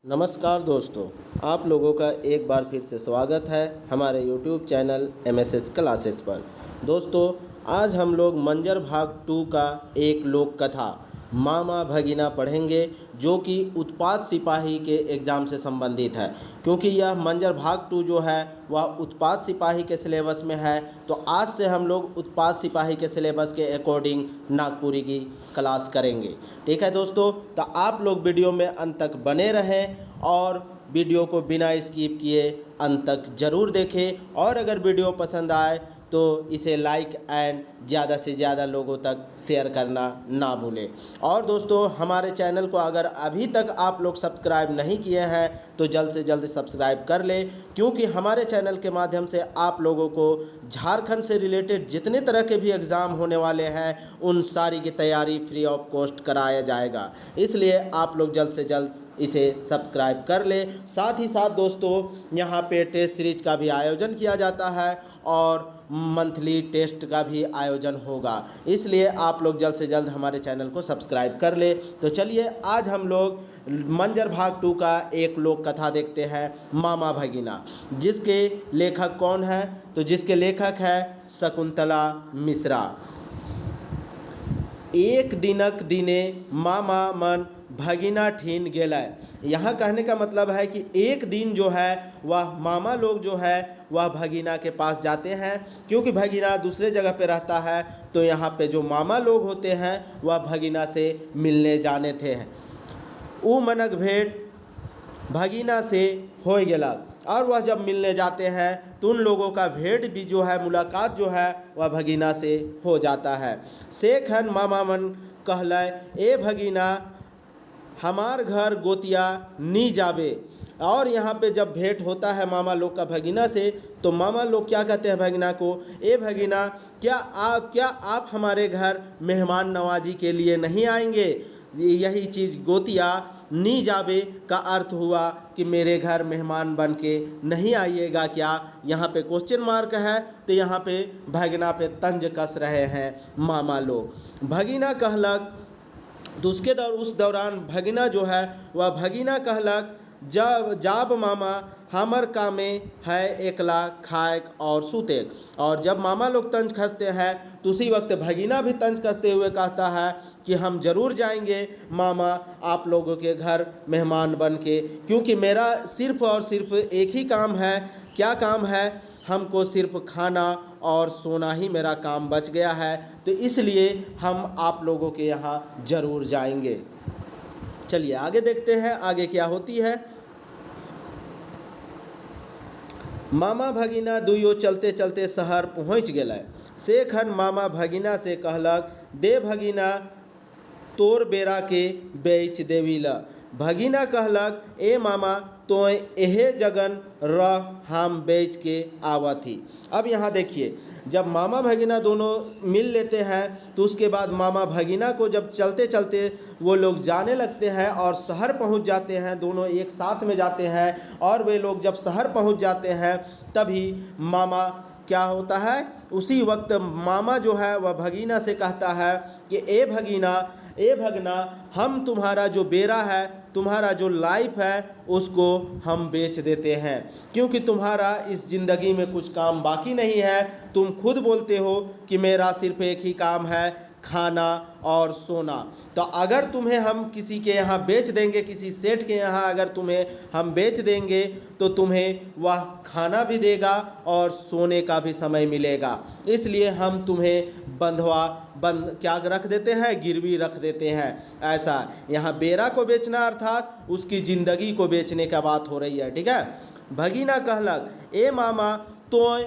नमस्कार दोस्तों, आप लोगों का एक बार फिर से स्वागत है हमारे YouTube चैनल MSS क्लासेस पर। दोस्तों, आज हम लोग मंजर भाग 2 का एक लोक कथा मामा भगीना पढ़ेंगे, जो कि उत्पाद सिपाही के एग्ज़ाम से संबंधित है। क्योंकि यह मंजर भाग 2 जो है वह उत्पाद सिपाही के सिलेबस में है, तो आज से हम लोग उत्पाद सिपाही के सिलेबस के अकॉर्डिंग नागपुरी की क्लास करेंगे। ठीक है दोस्तों, तो आप लोग वीडियो में अंत तक बने रहें और वीडियो को बिना स्किप किए अंत तक ज़रूर देखें। और अगर वीडियो पसंद आए तो इसे लाइक एंड ज़्यादा से ज़्यादा लोगों तक शेयर करना ना भूलें। और दोस्तों, हमारे चैनल को अगर अभी तक आप लोग सब्सक्राइब नहीं किए हैं तो जल्द से जल्द सब्सक्राइब कर लें, क्योंकि हमारे चैनल के माध्यम से आप लोगों को झारखंड से रिलेटेड जितने तरह के भी एग्ज़ाम होने वाले हैं उन सारी की तैयारी फ्री ऑफ कॉस्ट कराया जाएगा। इसलिए आप लोग जल्द से जल्द इसे सब्सक्राइब कर ले। साथ ही साथ दोस्तों, यहाँ पे टेस्ट सीरीज का भी आयोजन किया जाता है और मंथली टेस्ट का भी आयोजन होगा, इसलिए आप लोग जल्द से जल्द हमारे चैनल को सब्सक्राइब कर ले। तो चलिए, आज हम लोग मंजर भाग 2 का एक लोक कथा देखते हैं, मामा भगीना। जिसके लेखक कौन है? तो जिसके लेखक है शकुंतला मिश्रा। एक दिनक दिने मामा मन भगीना ठीन गेलय। यहाँ कहने का मतलब है कि एक दिन जो है वह मामा लोग जो है वह भगीना के पास जाते हैं, क्योंकि भगीना दूसरे जगह पे रहता है। तो यहाँ पे जो मामा लोग होते हैं वह भगीना से मिलने जाने थे। ऊ मनक भेंट भगीना से हो गेला। और वह जब मिलने जाते हैं तो उन लोगों का भेंट भी जो है, मुलाकात जो है वह भगीना से हो जाता है। शेखन मामा मन कहलय, ए भगीना हमार घर गोतिया नी जाबे। और यहाँ पे जब भेंट होता है मामा लोग का भगीना से, तो मामा लोग क्या कहते हैं भगीना को, ए भगीना क्या आप हमारे घर मेहमान नवाजी के लिए नहीं आएंगे? यही चीज़ गोतिया नी जाबे का अर्थ हुआ कि मेरे घर मेहमान बन के नहीं आइएगा क्या? यहाँ पे क्वेश्चन मार्क है, तो यहाँ पे भगीना पे तंज कस रहे हैं मामा लोग। भगीना कहलक, तो उस दौरान भगीना जो है वह भगीना कहलक, जाब मामा हमर कामे है एकला खाएक और सूतेक। और जब मामा लोग तंज कसते हैं तो उसी वक्त भगीना भी तंज कसते हुए कहता है कि हम ज़रूर जाएंगे मामा आप लोगों के घर मेहमान बन के, क्योंकि मेरा सिर्फ़ और सिर्फ एक ही काम है। क्या काम है? हमको सिर्फ खाना और सोना ही मेरा काम बच गया है, तो इसलिए हम आप लोगों के यहाँ ज़रूर जाएंगे। चलिए आगे देखते हैं आगे क्या होती है। मामा भगीना दुइयो चलते चलते शहर पहुँच गए। शेखन मामा भगीना से कहलक, दे भगीना तोर बेरा के बेच देविला। भगीना कहलक, ए मामा तो एहे जगन रह हम बेच के आवत ही। अब यहाँ देखिए, जब मामा भगीना दोनों मिल लेते हैं तो उसके बाद मामा भगीना को जब चलते चलते वो लोग जाने लगते हैं और शहर पहुंच जाते हैं, दोनों एक साथ में जाते हैं। और वे लोग जब शहर पहुंच जाते हैं तभी मामा क्या होता है, उसी वक्त मामा जो है वह भगीना से कहता है कि ए भगना हम तुम्हारा जो बेरा है, तुम्हारा जो लाइफ है उसको हम बेच देते हैं, क्योंकि तुम्हारा इस ज़िंदगी में कुछ काम बाकी नहीं है। तुम खुद बोलते हो कि मेरा सिर्फ एक ही काम है, खाना और सोना। तो अगर तुम्हें हम किसी के यहाँ बेच देंगे, किसी सेठ के यहाँ अगर तुम्हें हम बेच देंगे तो तुम्हें वह खाना भी देगा और सोने का भी समय मिलेगा। इसलिए हम तुम्हें क्या रख देते हैं, गिरवी रख देते हैं। ऐसा यहाँ बेरा को बेचना अर्थात उसकी ज़िंदगी को बेचने का बात हो रही है। ठीक है। भगीना कहलक, ए मामा तो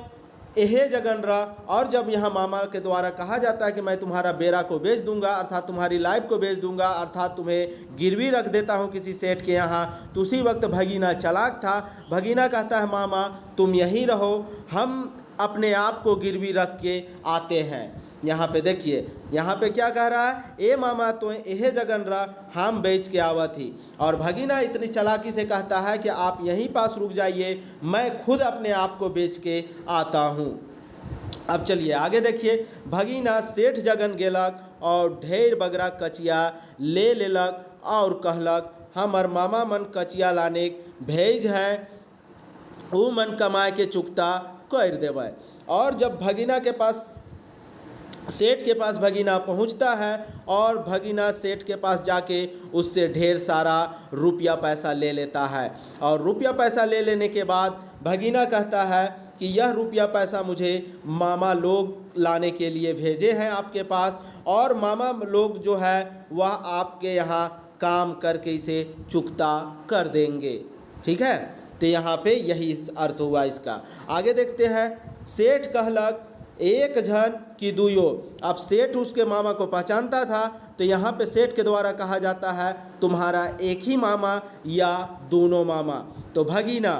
एहे जगन रह। और जब यहाँ मामा के द्वारा कहा जाता है कि मैं तुम्हारा बेरा को बेच दूंगा, अर्थात तुम्हारी लाइफ को बेच दूंगा, अर्थात तुम्हें गिरवी रख देता हूँ किसी सेठ के यहाँ, तो उसी वक्त भगीना चालाक था। भगीना कहता है, मामा तुम यहीं रहो, हम अपने आप को गिरवी रख के आते हैं। यहाँ पे देखिए, यहाँ पे क्या कह रहा है, ए मामा तो एहे जगन रह हम बेच के आवत ही। और भगीना इतनी चालाकी से कहता है कि आप यहीं पास रुक जाइए, मैं खुद अपने आप को बेच के आता हूँ। अब चलिए आगे देखिए। भगीना सेठ जगन गेलक और ढेर बगरा कचिया ले लेलक और कहलक, हमर मामा मन कचिया लाने भेज है, ऊ मन कमाए के चुकता कर देबै। और जब भगिना के पास सेठ के पास भगीना पहुंचता है और भगीना सेठ के पास जाके उससे ढेर सारा रुपया पैसा ले लेता है। और रुपया पैसा ले लेने के बाद भगीना कहता है कि यह रुपया पैसा मुझे मामा लोग लाने के लिए भेजे हैं आपके पास, और मामा लोग जो है वह आपके यहाँ काम करके इसे चुकता कर देंगे। ठीक है, तो यहाँ पे यही अर्थ हुआ इसका। आगे देखते हैं। सेठ कहलक एक झन की दुयो। अब सेठ उसके मामा को पहचानता था, तो यहाँ पे सेठ के द्वारा कहा जाता है तुम्हारा एक ही मामा या दोनों मामा। तो भगीना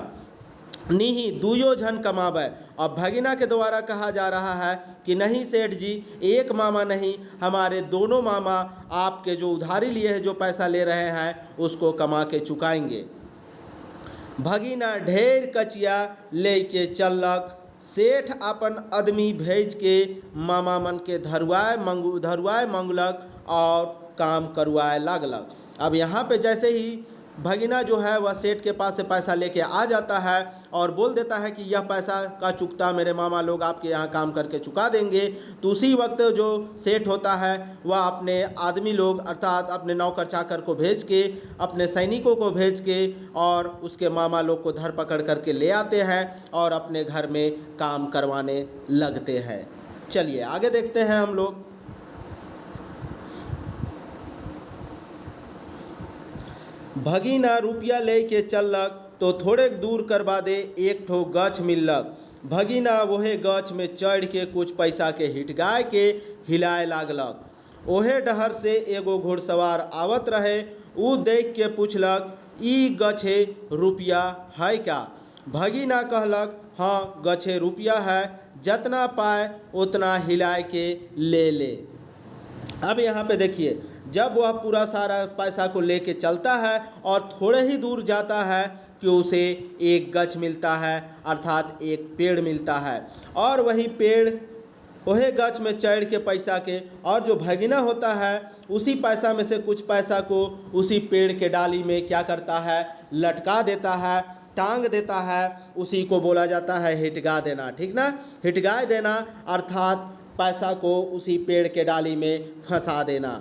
नहीं दुयो झन कमावे। अब भगीना के द्वारा कहा जा रहा है कि नहीं सेठ जी, एक मामा नहीं, हमारे दोनों मामा आपके जो उधारी लिए हैं, जो पैसा ले रहे हैं, उसको कमा के चुकाएंगे। भगीना ढेर कचिया ले के चलक। सेठ अपन आदमी भेज के मामा मन के धरुआए मंगलक और काम करवाए लागलक। अब यहाँ पे जैसे ही भगीना जो है वह सेठ के पास से पैसा लेके आ जाता है और बोल देता है कि यह पैसा का चुकता मेरे मामा लोग आपके यहाँ काम करके चुका देंगे, तो उसी वक्त जो सेठ होता है वह अपने आदमी लोग अर्थात अपने नौकर चाकर को भेज के, अपने सैनिकों को भेज के और उसके मामा लोग को धर पकड़ करके ले आते हैं और अपने घर में काम करवाने लगते हैं। चलिए आगे देखते हैं हम लोग। भगीना रुपया ले के चलक तो थोड़े दूर करवा दे एक ठो गछ मिललक। भगीना वहे गछ में चढ़ के कुछ पैसा के हिटगाए के हिलाए लागलक। ओहे डहर से एगो घुड़सवार आवत रहे, ऊ देख के पूछलक ई गछे रुपया है क्या? भगीना कहलक हाँ गछे रुपया है, जितना पाए उतना हिलाए के ले ले। अब यहाँ पे देखिए, जब वह पूरा सारा पैसा को लेके चलता है और थोड़े ही दूर जाता है कि उसे एक गछ मिलता है अर्थात एक पेड़ मिलता है, और वही पेड़ वही गछ में चढ़ के पैसा के, और जो भगीना होता है उसी पैसा में से कुछ पैसा को उसी पेड़ के डाली में क्या करता है, लटका देता है, टांग देता है। उसी को बोला जाता है हिटगा देना। ठीक ना, हिटगा देना अर्थात पैसा को उसी पेड़ के डाली में फंसा देना।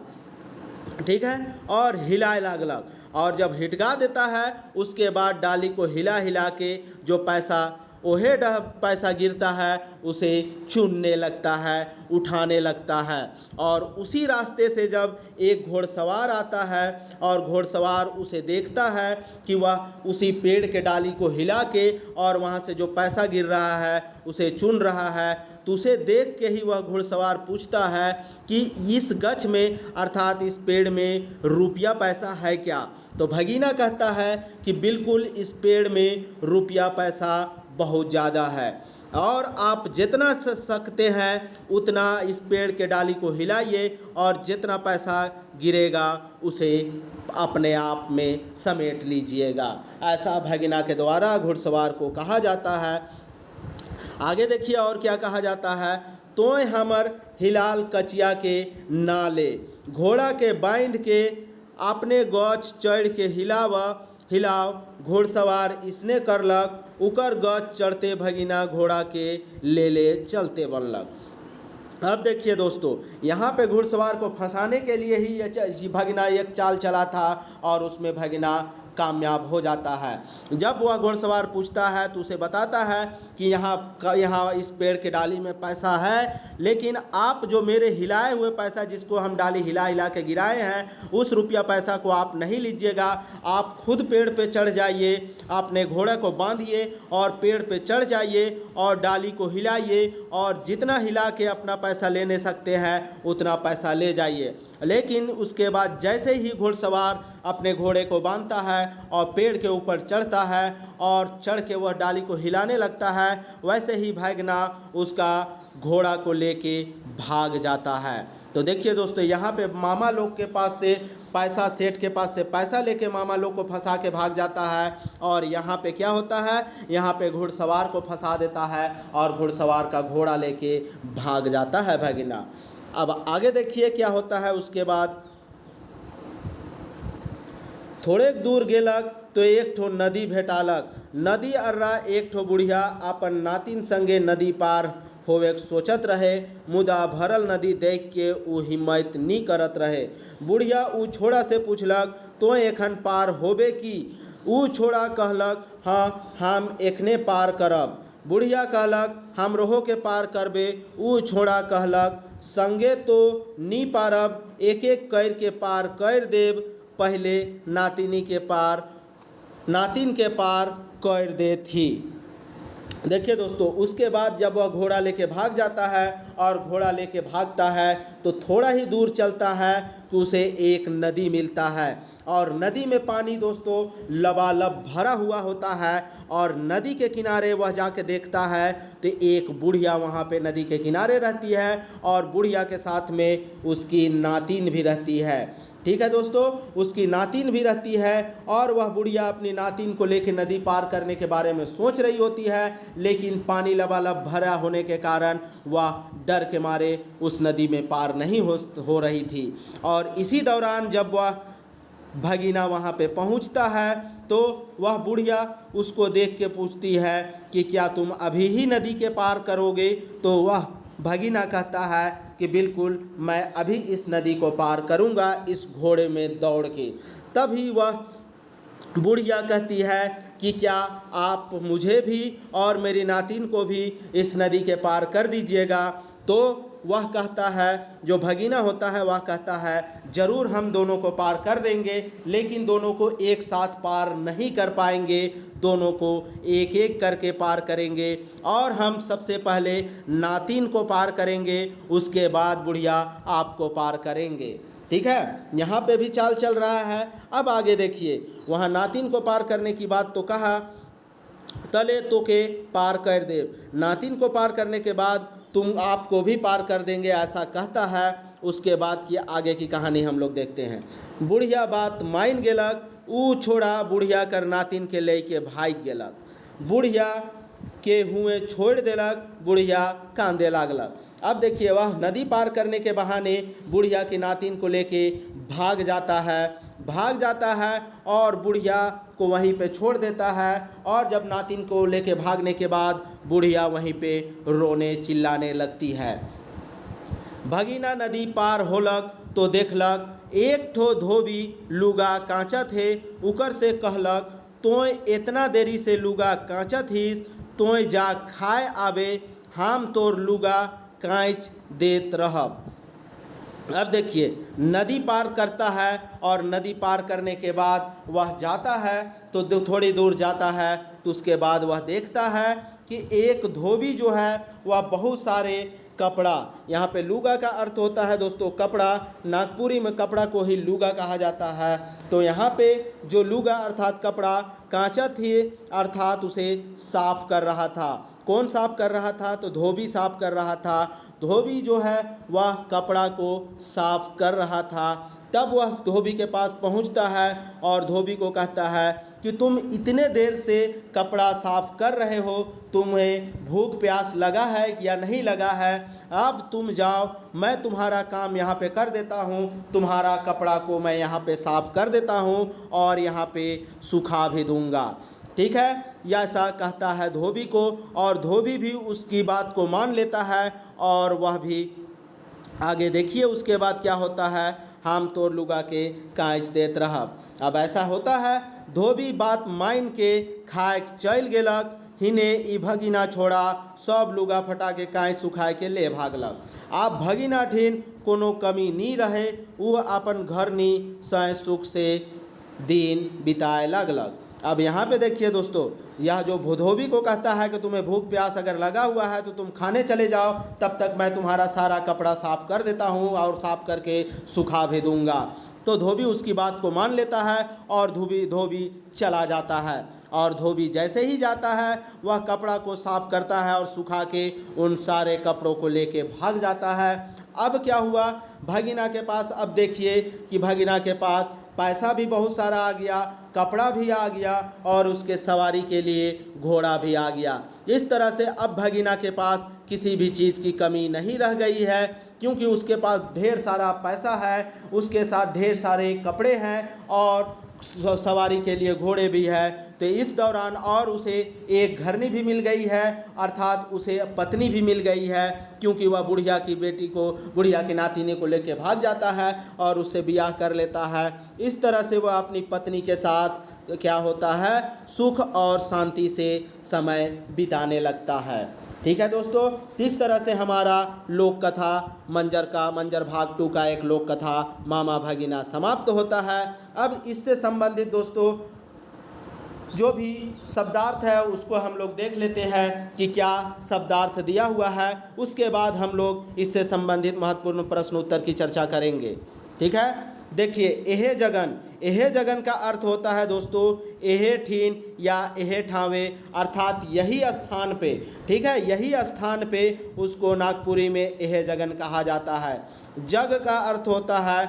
ठीक है, और हिलाए लागलक, और जब हिटगा देता है उसके बाद डाली को हिला हिला के जो पैसा ओहे पैसा गिरता है उसे चुनने लगता है, उठाने लगता है। और उसी रास्ते से जब एक घोड़सवार आता है और घोड़सवार उसे देखता है कि वह उसी पेड़ के डाली को हिला के और वहाँ से जो पैसा गिर रहा है उसे चुन रहा है, तो उसे देख के ही वह घुड़सवार पूछता है कि इस गछ में अर्थात इस पेड़ में रुपया पैसा है क्या? तो भगीना कहता है कि बिल्कुल इस पेड़ में रुपया पैसा बहुत ज़्यादा है, और आप जितना सकते हैं उतना इस पेड़ के डाली को हिलाइए और जितना पैसा गिरेगा उसे अपने आप में समेट लीजिएगा। ऐसा भगीना के द्वारा घुड़सवार को कहा जाता है। आगे देखिए और क्या कहा जाता है। तोय हमर हिलाल कचिया के नाले, घोड़ा के बांध के अपने गछ चढ़ के हिलाव घोड़सवार इसने करलक, उकर गछ चढ़ते भगीना घोड़ा के ले चलते बनलक। अब देखिए दोस्तों, यहाँ पे घुड़सवार को फंसाने के लिए ही भगीना एक चाल चला था और उसमें भगीना कामयाब हो जाता है। जब वह घुड़सवार पूछता है तो उसे बताता है कि यहाँ इस पेड़ के डाली में पैसा है, लेकिन आप जो मेरे हिलाए हुए पैसा जिसको हम डाली हिला हिला के गिराए हैं उस रुपया पैसा को आप नहीं लीजिएगा। आप खुद पेड़ पे चढ़ जाइए, अपने घोड़े को बांधिए और पेड़ पे चढ़ जाइए और डाली को हिलाइए और जितना हिला के अपना पैसा लेने सकते हैं उतना पैसा ले जाइए। लेकिन उसके बाद जैसे ही घुड़सवार अपने घोड़े को बांधता है और पेड़ के ऊपर चढ़ता है और चढ़ के वह डाली को हिलाने लगता है, वैसे ही भगीना उसका घोड़ा को लेके भाग जाता है। तो देखिए दोस्तों, यहाँ पे मामा लोग के पास से पैसा, सेठ के पास से पैसा लेके मामा लोग को फंसा के भाग जाता है, और यहाँ पे क्या होता है, यहाँ पे घुड़सवार को फंसा देता है और घुड़सवार का घोड़ा लेके भाग जाता है भगीना। अब आगे देखिए क्या होता है उसके बाद। थोड़े दूर गेलक तो एक ठो नदी भेटालक। नदी अर्रा एक ठो बुढ़िया अपन नातिन संगे नदी पार होवे सोचत रहे, मुदा भरल नदी देख के ऊ हिम्मत नी करत रहे। बुढ़िया ऊ छोड़ा से पूछलक, तो एखन पार होबे की? ऊ छोड़ा कहलक, हाँ हम एखने पार करब। बुढ़िया कहलक, हम रोहो के पार करबे। ऊ छोड़ा कहलक, संगे तो नी पारब, एक एक कर के पार कर देब, पहले नातिन के पार कर दे थी। देखिए दोस्तों, उसके बाद जब वह घोड़ा लेके भाग जाता है और घोड़ा लेके भागता है तो थोड़ा ही दूर चलता है कि उसे एक नदी मिलता है और नदी में पानी दोस्तों लबालब भरा हुआ होता है और नदी के किनारे वह जाके देखता है तो एक बुढ़िया वहाँ पे नदी के किनारे रहती है और बुढ़िया के साथ में उसकी नातिन भी रहती है। ठीक है दोस्तों, उसकी नातिन भी रहती है और वह बुढ़िया अपनी नातिन को लेकर नदी पार करने के बारे में सोच रही होती है, लेकिन पानी लबालब भरा होने के कारण वह डर के मारे उस नदी में पार नहीं हो रही थी। और इसी दौरान जब वह भगीना वहाँ पे पहुँचता है तो वह बुढ़िया उसको देख के पूछती है कि क्या तुम अभी ही नदी के पार करोगे? तो वह भगीना कहता है कि बिल्कुल मैं अभी इस नदी को पार करूँगा इस घोड़े में दौड़ के। तभी वह बुढ़िया कहती है कि क्या आप मुझे भी और मेरी नातिन को भी इस नदी के पार कर दीजिएगा? तो वह कहता है, जो भगीना होता है वह कहता है, ज़रूर हम दोनों को पार कर देंगे, लेकिन दोनों को एक साथ पार नहीं कर पाएंगे, दोनों को एक एक करके पार करेंगे और हम सबसे पहले नातिन को पार करेंगे, उसके बाद बुढ़िया आपको पार करेंगे। ठीक है, यहाँ पे भी चाल चल रहा है। अब आगे देखिए, वहाँ नातिन को पार करने की बात तो कहा, तले तो के पार कर दे, नातिन को पार करने के बाद तुम आपको भी पार कर देंगे, ऐसा कहता है। उसके बाद की आगे की कहानी हम लोग देखते हैं। बुढ़िया बात मान गेलक, ऊ छोड़ा बुढ़िया कर नातिन के ले के भाग गेलक। बुढ़िया के हुए छोड़ देलक, बुढ़िया कांदे लागलक। अब देखिए, वह नदी पार करने के बहाने बुढ़िया की नातिन को लेके भाग जाता है और बुढ़िया को वहीं पे छोड़ देता है। और जब नातिन को लेके भागने के बाद बुढ़िया वहीं पे रोने चिल्लाने लगती है। भगीना नदी पार होलक तो देखलक एक ठो धोबी लुगा कांचत है। उकर से कहलक, तोय इतना देरी से लुगा कांचत हिस, तोय जा खाए आबे, हम तोर लुगा कांच देत रहब। अब देखिए, नदी पार करता है और नदी पार करने के बाद वह जाता है तो थोड़ी दूर जाता है तो उसके बाद वह देखता है कि एक धोबी जो है वह बहुत सारे कपड़ा, यहाँ पे लुगा का अर्थ होता है दोस्तों कपड़ा, नागपुरी में कपड़ा को ही लुगा कहा जाता है। तो यहाँ पे जो लुगा अर्थात कपड़ा कांचत ही अर्थात उसे साफ कर रहा था। कौन साफ कर रहा था? तो धोबी साफ कर रहा था। धोबी जो है वह कपड़ा को साफ कर रहा था। तब वह धोबी के पास पहुंचता है और धोबी को कहता है कि तुम इतने देर से कपड़ा साफ कर रहे हो, तुम्हें भूख प्यास लगा है या नहीं लगा है? अब तुम जाओ, मैं तुम्हारा काम यहाँ पे कर देता हूँ, तुम्हारा कपड़ा को मैं यहाँ पे साफ कर देता हूँ और यहाँ पे सुखा भी दूँगा। ठीक है, ऐसा कहता है धोबी को और धोबी भी उसकी बात को मान लेता है और वह भी आगे देखिए उसके बाद क्या होता है, हम तोर लुगा के कांच देत रहब। अब ऐसा होता है, धोबी बात मान के खाए चल गेलक, हिने ई भगीना छोड़ा सब लुगा फटा के कांच सुखाए के ले भागलक। आप भगीना ठिन कोनो कमी नहीं रहे, वो अपन घर नी सह सुख से दिन बिताए लगलक। अब यहाँ पे देखिए दोस्तों, यह जो धोबी को कहता है कि तुम्हें भूख प्यास अगर लगा हुआ है तो तुम खाने चले जाओ, तब तक मैं तुम्हारा सारा कपड़ा साफ कर देता हूँ और साफ करके सुखा भी दूंगा। तो धोबी उसकी बात को मान लेता है और धोबी चला जाता है। और धोबी जैसे ही जाता है वह कपड़ा को साफ करता है और सुखा के उन सारे कपड़ों को लेके भाग जाता है। अब क्या हुआ भगीना के पास? अब देखिए कि भगीना के पास पैसा भी बहुत सारा आ गया, कपड़ा भी आ गया और उसके सवारी के लिए घोड़ा भी आ गया। इस तरह से अब भगीना के पास किसी भी चीज़ की कमी नहीं रह गई है, क्योंकि उसके पास ढेर सारा पैसा है, उसके साथ ढेर सारे कपड़े हैं और सवारी के लिए घोड़े भी है। तो इस दौरान और उसे एक घरनी भी मिल गई है, अर्थात उसे पत्नी भी मिल गई है, क्योंकि वह बुढ़िया की बेटी को, बुढ़िया की नातिनी को लेकर भाग जाता है और उससे ब्याह कर लेता है। इस तरह से वह अपनी पत्नी के साथ क्या होता है, सुख और शांति से समय बिताने लगता है। ठीक है दोस्तों, इस तरह से हमारा लोक कथा मंजर भाग 2 का एक लोक कथा मामा भगिना समाप्त होता है। अब इससे संबंधित दोस्तों जो भी शब्दार्थ है उसको हम लोग देख लेते हैं कि क्या शब्दार्थ दिया हुआ है। उसके बाद हम लोग इससे संबंधित महत्वपूर्ण प्रश्न उत्तर की चर्चा करेंगे। ठीक है, देखिए एहे जगन का अर्थ होता है दोस्तों एहे ठीन या एहे ठावे, अर्थात यही स्थान पे। ठीक है, यही स्थान पे उसको नागपुरी में एहे जगन कहा जाता है। जग का अर्थ होता है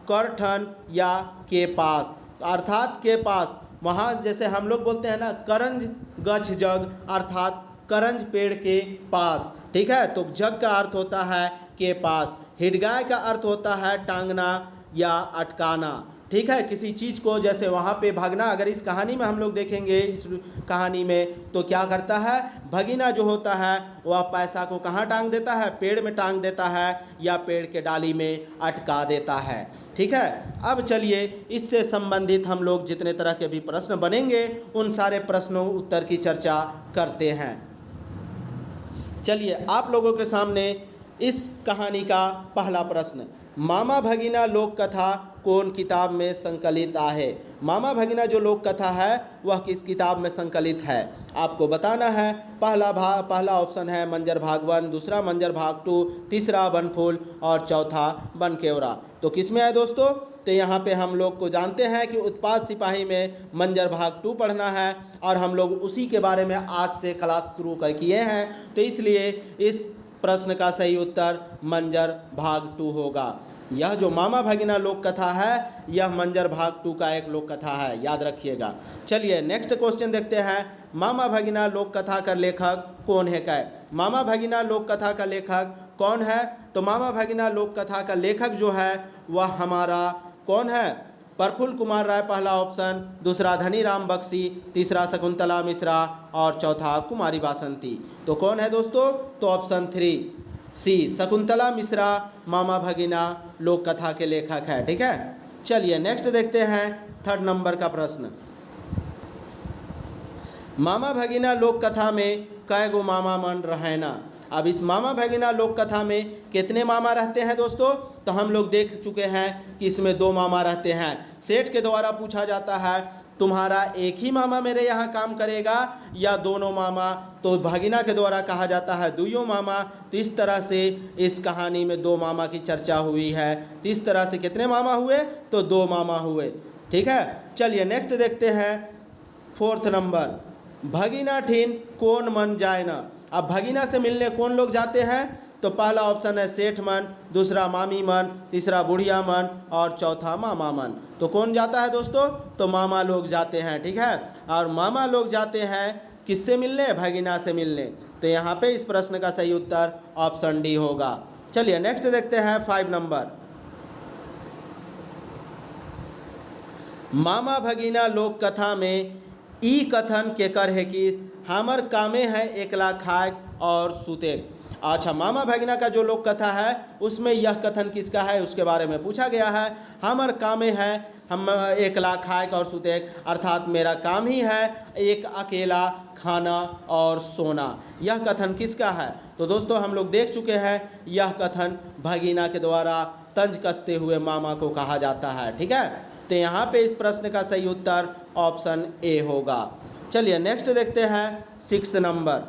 करठन या के पास, अर्थात के पास। वहाँ जैसे हम लोग बोलते हैं ना करंज गछ जग, अर्थात करंज पेड़ के पास। ठीक है, तो जग का अर्थ होता है के पास। हिडगाय का अर्थ होता है टांगना या अटकाना। ठीक है, किसी चीज़ को जैसे वहाँ पे भागना, अगर इस कहानी में हम लोग देखेंगे, इस कहानी में तो क्या करता है, भगीना जो होता है वह पैसा को कहाँ टांग देता है, पेड़ में टांग देता है या पेड़ के डाली में अटका देता है। ठीक है, अब चलिए इससे संबंधित हम लोग जितने तरह के भी प्रश्न बनेंगे उन सारे प्रश्नों उत्तर की चर्चा करते हैं। चलिए आप लोगों के सामने इस कहानी का पहला प्रश्न, मामा भगिना लोक कथा कौन किताब में संकलित आहे। मामा भगिना जो लोक कथा है वह किस किताब में संकलित है, आपको बताना है। पहला ऑप्शन है मंजर भाग 1, दूसरा मंजर भाग 2, तीसरा बनफूल और चौथा बनकेवरा। तो किस में है दोस्तों, तो यहाँ पे हम लोग को जानते हैं कि उत्पाद सिपाही में मंजर भाग 2 पढ़ना है और हम लोग उसी के बारे में आज से क्लास शुरू कर किए हैं। तो इसलिए इस प्रश्न का सही उत्तर मंजर भाग 2 होगा। यह जो मामा भगिना लोक कथा है यह मंजर भाग 2 का एक लोक कथा है, याद रखिएगा। चलिए नेक्स्ट क्वेश्चन देखते हैं, मामा भगिना लोक कथा का लेखक कौन है। क्या मामा भगिना लोक कथा का लेखक कौन है, तो मामा भगिना लोक कथा का लेखक जो है वह हमारा कौन है, प्रफुल्ल कुमार राय पहला ऑप्शन, दूसरा धनीराम बख्शी, तीसरा शकुंतला मिश्रा और चौथा कुमारी बासंती। तो कौन है दोस्तों, तो ऑप्शन 3 सी शकुंतला मिश्रा मामा भगिना लोक कथा के लेखक है। ठीक है, चलिए नेक्स्ट देखते हैं 3rd नंबर का प्रश्न, मामा भगिना लोक कथा में कै गो मामा मन रहना। अब इस मामा भगिना लोक कथा में कितने मामा रहते हैं दोस्तों, तो हम लोग देख चुके हैं कि इसमें 2 मामा रहते हैं। सेठ के द्वारा पूछा जाता है तुम्हारा एक ही मामा मेरे यहाँ काम करेगा या दोनों मामा, तो भगिना के द्वारा कहा जाता है दुइयों मामा। तो इस तरह से इस कहानी में 2 मामा की चर्चा हुई है। तो इस तरह से कितने मामा हुए, तो 2 मामा हुए। ठीक है, चलिए नेक्स्ट देखते हैं 4th नंबर, भगिना ठीन कौन मन जाए ना। अब भगिना से मिलने कौन लोग जाते हैं, तो पहला ऑप्शन है सेठ मन, दूसरा मामी मन, तीसरा बुढ़िया मन और चौथा मामा मन। तो कौन जाता है दोस्तों, तो मामा लोग जाते हैं। ठीक है, और मामा लोग जाते हैं किससे मिलने, भगिना से मिलने। तो यहाँ पे इस प्रश्न का सही उत्तर ऑप्शन डी होगा। चलिए नेक्स्ट देखते हैं 5 नंबर, मामा भगिना लोक कथा में ई कथन केकर है कि हमर कामे है एकला खाए और सूते। अच्छा, मामा भगिना का जो लोक कथा है उसमें यह कथन किसका है उसके बारे में पूछा गया है। हमर कामे है हम एकला खाए और सूते, अर्थात मेरा काम ही है एक अकेला खाना और सोना। यह कथन किसका है, तो दोस्तों हम लोग देख चुके हैं यह कथन भगिना के द्वारा तंज कसते हुए मामा को कहा जाता है। ठीक है, तो यहाँ पे इस प्रश्न का सही उत्तर ऑप्शन ए होगा। चलिए नेक्स्ट देखते हैं 6 नंबर,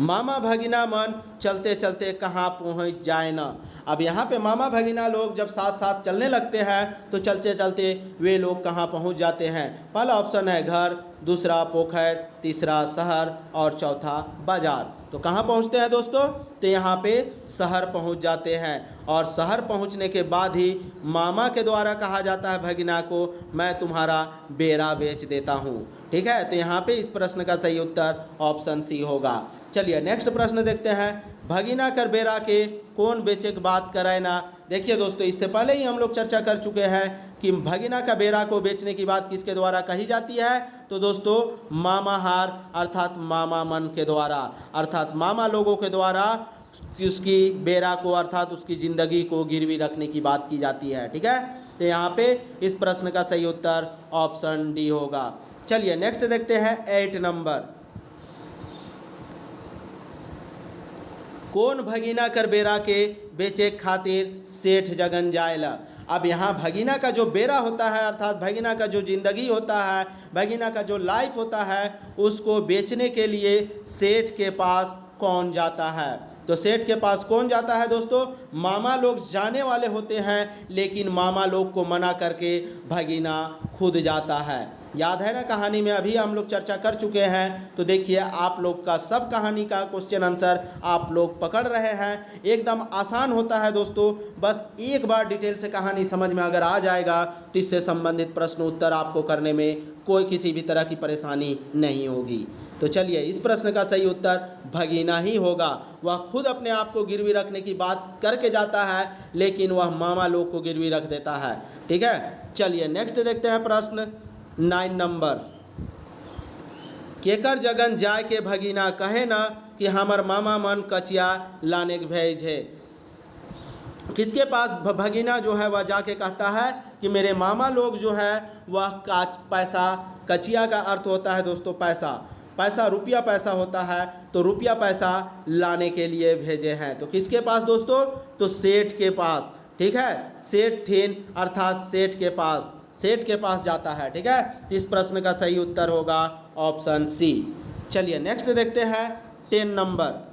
मामा भगिना मन चलते चलते कहाँ पहुँच जाए ना। अब यहाँ पे मामा भगिना लोग जब साथ साथ चलने लगते हैं तो चलते चलते वे लोग कहाँ पहुँच जाते हैं। पहला ऑप्शन है घर, दूसरा पोखर, तीसरा शहर और चौथा बाजार। तो कहाँ पहुँचते हैं दोस्तों, तो यहाँ पे शहर पहुँच जाते हैं और शहर पहुँचने के बाद ही मामा के द्वारा कहा जाता है भगिना को मैं तुम्हारा बेरा बेच देता हूँ। ठीक है, तो यहाँ पे इस प्रश्न का सही उत्तर ऑप्शन सी होगा। चलिए नेक्स्ट प्रश्न देखते हैं, भगिना कर बेरा के कौन बेचे के बात कराए ना। देखिए दोस्तों इससे पहले ही हम लोग चर्चा कर चुके हैं कि भगिना का बेरा को बेचने की बात किसके द्वारा कही जाती है? तो दोस्तों मामाहार अर्थात मामा मन के द्वारा, अर्थात मामा लोगों के द्वारा उसकी बेरा को अर्थात उसकी ज़िंदगी को गिरवी रखने की बात की जाती है। ठीक है, तो यहाँ पे इस प्रश्न का सही उत्तर ऑप्शन डी होगा। चलिए नेक्स्ट देखते हैं 8 नंबर। कौन भगीना कर बेरा के बेचे खातिर सेठ जगन जायला। अब यहाँ भगीना का जो बेरा होता है अर्थात भगीना का जो ज़िंदगी होता है, भगीना का जो लाइफ होता है, उसको बेचने के लिए सेठ के पास कौन जाता है? तो सेठ के पास कौन जाता है दोस्तों? मामा लोग जाने वाले होते हैं, लेकिन मामा लोग को मना करके भगीना खुद जाता है। याद है ना, कहानी में अभी हम लोग चर्चा कर चुके हैं। तो देखिए आप लोग का सब कहानी का क्वेश्चन आंसर आप लोग पकड़ रहे हैं। एकदम आसान होता है दोस्तों, बस एक बार डिटेल से कहानी समझ में अगर आ जाएगा तो इससे संबंधित प्रश्न उत्तर आपको करने में कोई किसी भी तरह की परेशानी नहीं होगी। तो चलिए इस प्रश्न का सही उत्तर भगीना ही होगा। वह खुद अपने आप को गिरवी रखने की बात करके जाता है, लेकिन वह मामा लोग को गिरवी रख देता है। ठीक है, चलिए नेक्स्ट देखते हैं प्रश्न 9 नंबर। केकर जगन जाय के भगीना कहे ना कि हमर मामा मन कचिया लाने के भेज है। किसके पास भगीना जो है वह जाके कहता है कि मेरे मामा लोग जो है वह पैसा, कचिया का अर्थ होता है दोस्तों पैसा, पैसा रुपया पैसा होता है, तो रुपया पैसा लाने के लिए भेजे हैं। तो किसके पास दोस्तों? तो सेठ के पास। ठीक है, सेठ ठेन अर्थात सेठ के पास जाता है। ठीक है, इस प्रश्न का सही उत्तर होगा ऑप्शन सी। चलिए नेक्स्ट देखते हैं 10 नंबर।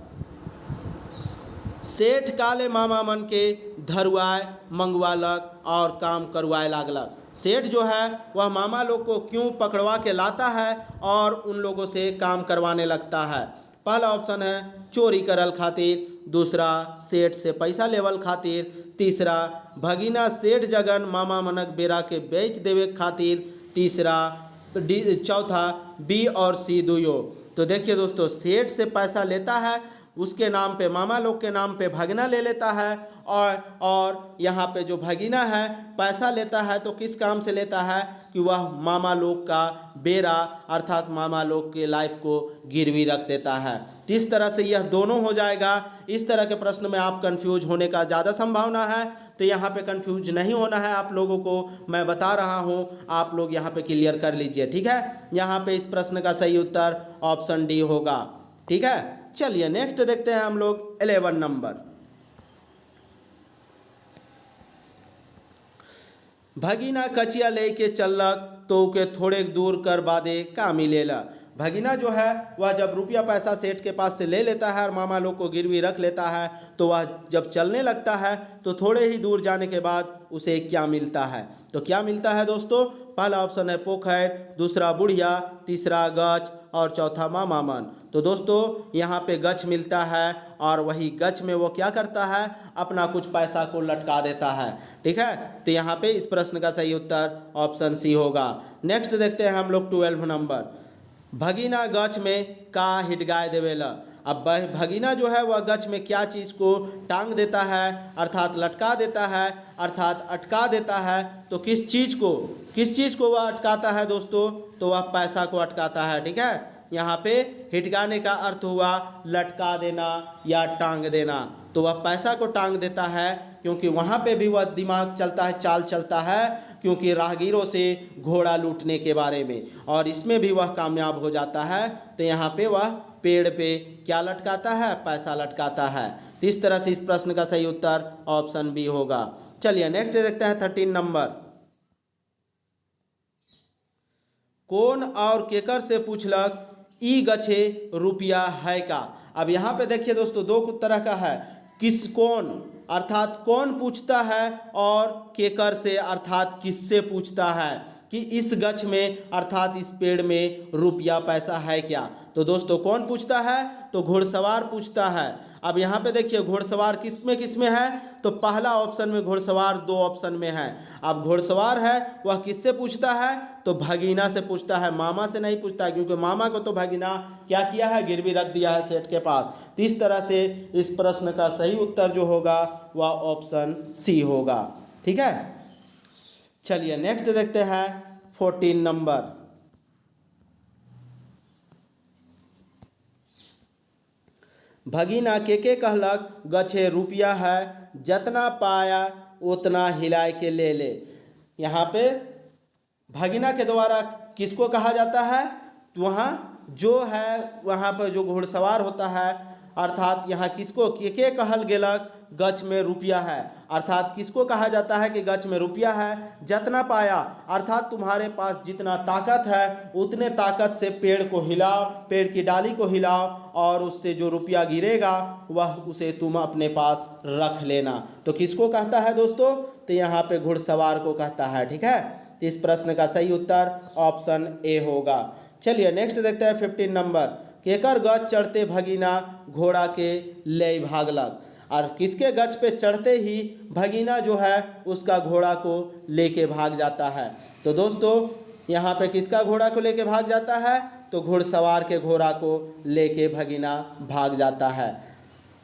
सेठ काले मामा मन के धरुआए मंगवालक और काम करवाए लागलक। सेठ जो है वह मामा लोग को क्यों पकड़वा के लाता है और उन लोगों से काम करवाने लगता है? पहला ऑप्शन है चोरी करल खातिर, दूसरा सेठ से पैसा लेवल खातिर, तीसरा भगीना सेठ जगन मामा मनक बेरा के बेच देवे खातिर, चौथा बी और सी दुयो। तो देखिए दोस्तों, सेठ से पैसा लेता है, उसके नाम पे मामा लोग के नाम पे भगीना ले लेता है, और यहाँ पे जो भगीना है पैसा लेता है तो किस काम से लेता है कि वह मामा लोग का बेरा अर्थात मामा लोग के लाइफ को गिरवी रख देता है। तो इस तरह से यह दोनों हो जाएगा। इस तरह के प्रश्न में आप कंफ्यूज होने का ज़्यादा संभावना है, तो यहाँ पे कंफ्यूज नहीं होना है आप लोगों को, मैं बता रहा हूँ, आप लोग यहाँ पे क्लियर कर लीजिए। ठीक है, यहाँ पे इस प्रश्न का सही उत्तर ऑप्शन डी होगा। ठीक है, चलिए नेक्स्ट देखते हैं हम लोग 11 नंबर। भगीना कचिया लेके चलक तो के थोड़े दूर कर बादे का मिलेला। भगीना जो है वह जब रुपया पैसा सेठ के पास से ले लेता है और मामा लोग को गिरवी रख लेता है, तो वह जब चलने लगता है तो थोड़े ही दूर जाने के बाद उसे क्या मिलता है? तो क्या मिलता है दोस्तों? पहला ऑप्शन है पोखर, दूसरा बुढ़िया, तीसरा गच और चौथा मामा मन। तो दोस्तों यहाँ पे गच मिलता है और वही गच में वो क्या करता है? अपना कुछ पैसा को लटका देता है। ठीक है, तो यहाँ पे इस प्रश्न का सही उत्तर ऑप्शन सी होगा। नेक्स्ट देखते हैं हम लोग 12 नंबर। भगीना गच में का हिटगाय देवेला। अब भगीना जो है वह गच में क्या चीज़ को टांग देता है अर्थात लटका देता है अर्थात अटका देता है। तो किस चीज़ को वह अटकाता है दोस्तों? तो वह पैसा को अटकाता है। ठीक है, यहाँ पे हिटकाने का अर्थ हुआ लटका देना या टांग देना। तो वह पैसा को टांग देता है, क्योंकि वहाँ पे भी वह दिमाग चलता है, चाल चलता है, क्योंकि राहगीरों से घोड़ा लूटने के बारे में, और इसमें भी वह कामयाब हो जाता है। तो यहाँ पे वह पेड़ पे क्या लटकाता है? पैसा लटकाता है। तो इस तरह से इस प्रश्न का सही उत्तर ऑप्शन बी होगा। चलिए नेक्स्ट देखते हैं 13 नंबर। कौन और केकर से पूछलक ई गछे रुपया है का। अब यहाँ पे देखिए दोस्तों, दो तरह का है, कौन अर्थात कौन पूछता है और केकर से अर्थात किससे पूछता है कि इस गछ में अर्थात इस पेड़ में रुपया पैसा है क्या। तो दोस्तों कौन पूछता है? तो घुड़सवार पूछता है। अब यहाँ पे देखिए घुड़सवार किस में है? तो पहला ऑप्शन में घुड़सवार, दो ऑप्शन में है। अब घुड़सवार है वह किससे पूछता है? तो भगीना से पूछता है, मामा से नहीं पूछता, क्योंकि मामा को तो भगीना क्या किया है? गिरवी रख दिया है सेठ के पास। तो इस तरह से इस प्रश्न का सही उत्तर जो होगा वह ऑप्शन सी होगा। ठीक है, चलिए नेक्स्ट देखते हैं 14 नंबर। भगिना के कहलक गछे रुपया है, जतना पाया उतना हिलाए के ले ले। यहाँ पे भगिना के द्वारा किसको कहा जाता है? तो वहाँ जो है वहाँ पर जो घुड़सवार होता है, अर्थात यहाँ किसको के कहल गेलक गछ में रुपया है, अर्थात किसको कहा जाता है कि गछ में रुपया है। जतना पाया अर्थात तुम्हारे पास जितना ताकत है उतने ताकत से पेड़ को हिलाओ, पेड़ की डाली को हिलाओ और उससे जो रुपया गिरेगा वह उसे तुम अपने पास रख लेना। तो किसको कहता है दोस्तों? तो यहाँ पे घुड़सवार को कहता है। ठीक है, तो इस प्रश्न का सही उत्तर ऑप्शन ए होगा। चलिए नेक्स्ट देखते हैं 15 नंबर। केकर गछ चढ़ते भगिना घोड़ा के ले भागलक। और किसके गछ पे चढ़ते ही भगिना जो है उसका घोड़ा को लेके भाग जाता है। तो दोस्तों यहाँ पे किसका घोड़ा को लेके भाग जाता है? तो घुड़सवार के घोड़ा को लेके भगिना भाग जाता है।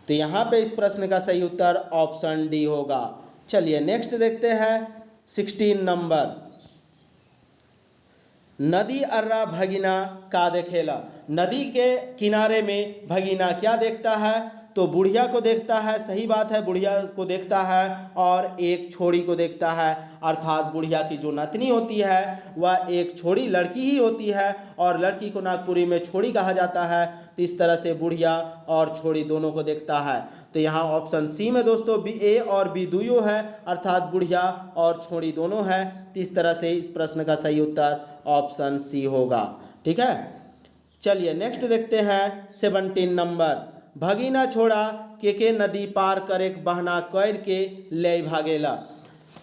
तो यहाँ पे इस प्रश्न का सही उत्तर ऑप्शन डी होगा। चलिए नेक्स्ट देखते हैं 16 नंबर। नदी अर्रा भगिना का देखेला। नदी के किनारे में भगिना क्या देखता है? तो बुढ़िया को देखता है। सही बात है, बुढ़िया को देखता है और एक छोड़ी को देखता है, अर्थात बुढ़िया की जो नतनी होती है वह एक छोड़ी लड़की ही होती है और लड़की को नागपुरी में छोड़ी कहा जाता है। तो इस तरह से बुढ़िया और छोड़ी दोनों को देखता है। तो यहाँ ऑप्शन सी में दोस्तों बी ए और बी दुयो है, अर्थात बुढ़िया और छोड़ी दोनों है। तो इस तरह से इस प्रश्न का सही उत्तर ऑप्शन सी होगा। ठीक है, चलिए नेक्स्ट देखते हैं 17 नंबर। भगिना छोड़ा के नदी पार करे बहना कर के ले भागेला।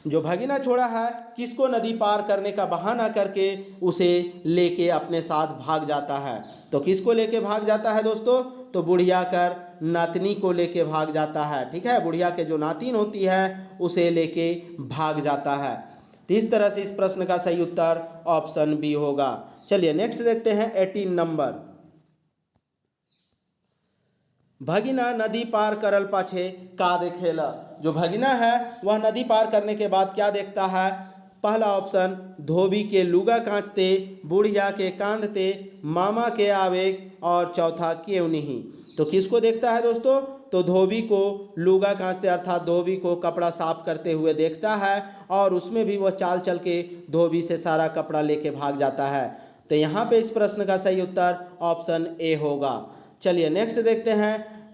जो भगिना छोड़ा है किसको नदी पार करने का बहाना करके उसे लेके अपने साथ भाग जाता है। तो किसको लेके भाग जाता है दोस्तों? तो बुढ़िया कर नातनी को लेके भाग जाता है। ठीक है, बुढ़िया के जो नातिन होती है उसे लेके भाग जाता है। तो इस तरह से इस प्रश्न का सही उत्तर ऑप्शन बी होगा। चलिए नेक्स्ट देखते हैं 18 नंबर। भगिना नदी पार करल पाछे का देखेला। जो भगिना है वह नदी पार करने के बाद क्या देखता है? पहला ऑप्शन धोबी के लुगा कांचते, बुढ़िया के कांधते, मामा के आवेग और चौथा क्यों नहीं। तो किसको देखता है दोस्तों? तो धोबी को लुगा कांचते अर्थात धोबी को कपड़ा साफ करते हुए देखता है और उसमें भी वह चाल चल के धोबी से सारा कपड़ा लेके भाग जाता है। तो यहाँ पे इस प्रश्न का सही उत्तर ऑप्शन ए होगा। चलिए नेक्स्ट देखते हैं।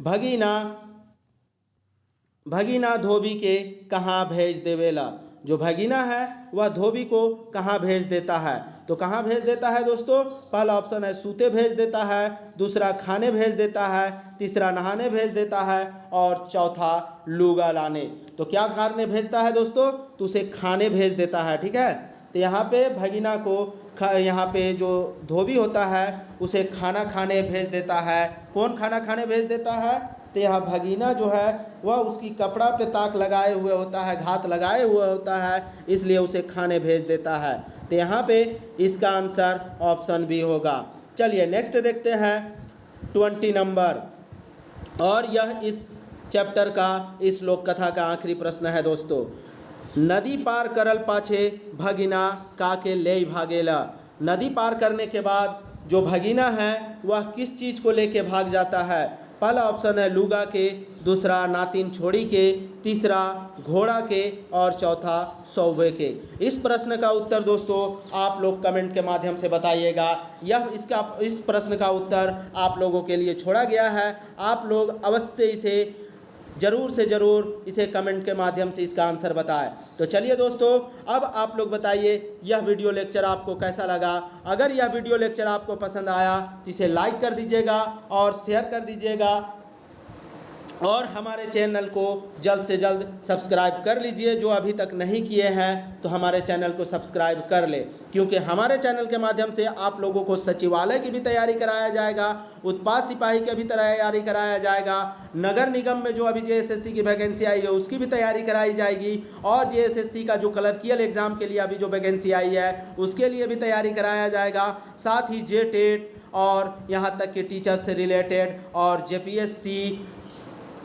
भगिना धोबी के कहाँ भेज देवेला। जो भगिना है वह धोबी को कहाँ भेज देता है? तो कहाँ भेज देता है दोस्तों? पहला ऑप्शन है सूते भेज देता है, दूसरा खाने भेज देता है, तीसरा नहाने भेज देता है और चौथा लुगा लाने। तो क्या करने भेजता है दोस्तों? तो उसे खाने भेज देता है। ठीक है, तो यहाँ पे भगिना को यहाँ पे जो धोबी होता है उसे खाना खाने भेज देता है। कौन खाना खाने भेज देता है? तो यहाँ भगिना जो है वह उसकी कपड़ा पे ताक लगाए हुए होता है, घात लगाए हुए होता है, इसलिए उसे खाने भेज देता है। तो यहाँ पे इसका आंसर ऑप्शन बी होगा। चलिए नेक्स्ट देखते हैं 20 नंबर। और यह इस चैप्टर का, इस लोक कथा का आखिरी प्रश्न है दोस्तों। नदी पार करल पाछे भगिना काके ले भागेला। नदी पार करने के बाद जो भगिना है वह किस चीज़ को लेके भाग जाता है? पहला ऑप्शन है लुगा के, दूसरा नातिन छोड़ी के, तीसरा घोड़ा के और चौथा सौवे के। इस प्रश्न का उत्तर दोस्तों आप लोग कमेंट के माध्यम से बताइएगा। इस प्रश्न का उत्तर आप लोगों के लिए छोड़ा गया है। आप लोग अवश्य इसे ज़रूर से ज़रूर इसे कमेंट के माध्यम से इसका आंसर बताएं। तो चलिए दोस्तों, अब आप लोग बताइए यह वीडियो लेक्चर आपको कैसा लगा। अगर यह वीडियो लेक्चर आपको पसंद आया तो इसे लाइक कर दीजिएगा और शेयर कर दीजिएगा और हमारे चैनल को जल्द से जल्द सब्सक्राइब कर लीजिए। जो अभी तक नहीं किए हैं तो हमारे चैनल को सब्सक्राइब कर ले, क्योंकि हमारे चैनल के माध्यम से आप लोगों को सचिवालय की भी तैयारी कराया जाएगा, उत्पाद सिपाही की भी तैयारी कराया जाएगा, नगर निगम में जो अभी JSSC की वैकेंसी आई है उसकी भी तैयारी कराई जाएगी और JSSC का जो क्लर्कियल एग्ज़ाम के लिए अभी जो वैकेंसी आई है उसके लिए भी तैयारी कराया जाएगा। साथ ही JTET और यहाँ तक कि टीचर्स से रिलेटेड और JPSC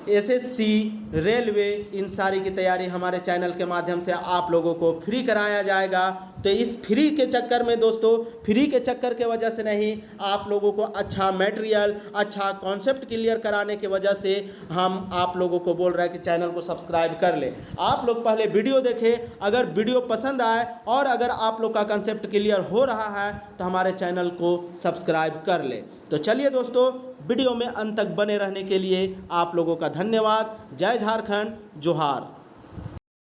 एसएससी, रेलवे, इन सारी की तैयारी हमारे चैनल के माध्यम से आप लोगों को फ्री कराया जाएगा। तो इस फ्री के चक्कर में दोस्तों, फ्री के चक्कर के वजह से नहीं, आप लोगों को अच्छा मटेरियल, अच्छा कॉन्सेप्ट क्लियर कराने की वजह से हम आप लोगों को बोल रहे हैं कि चैनल को सब्सक्राइब कर ले। आप लोग पहले वीडियो देखें, अगर वीडियो पसंद आए और अगर आप लोग का कॉन्सेप्ट क्लियर हो रहा है तो हमारे चैनल को सब्सक्राइब कर ले। तो चलिए दोस्तों, वीडियो में अंत तक बने रहने के लिए आप लोगों का धन्यवाद। जय झारखंड, जोहार।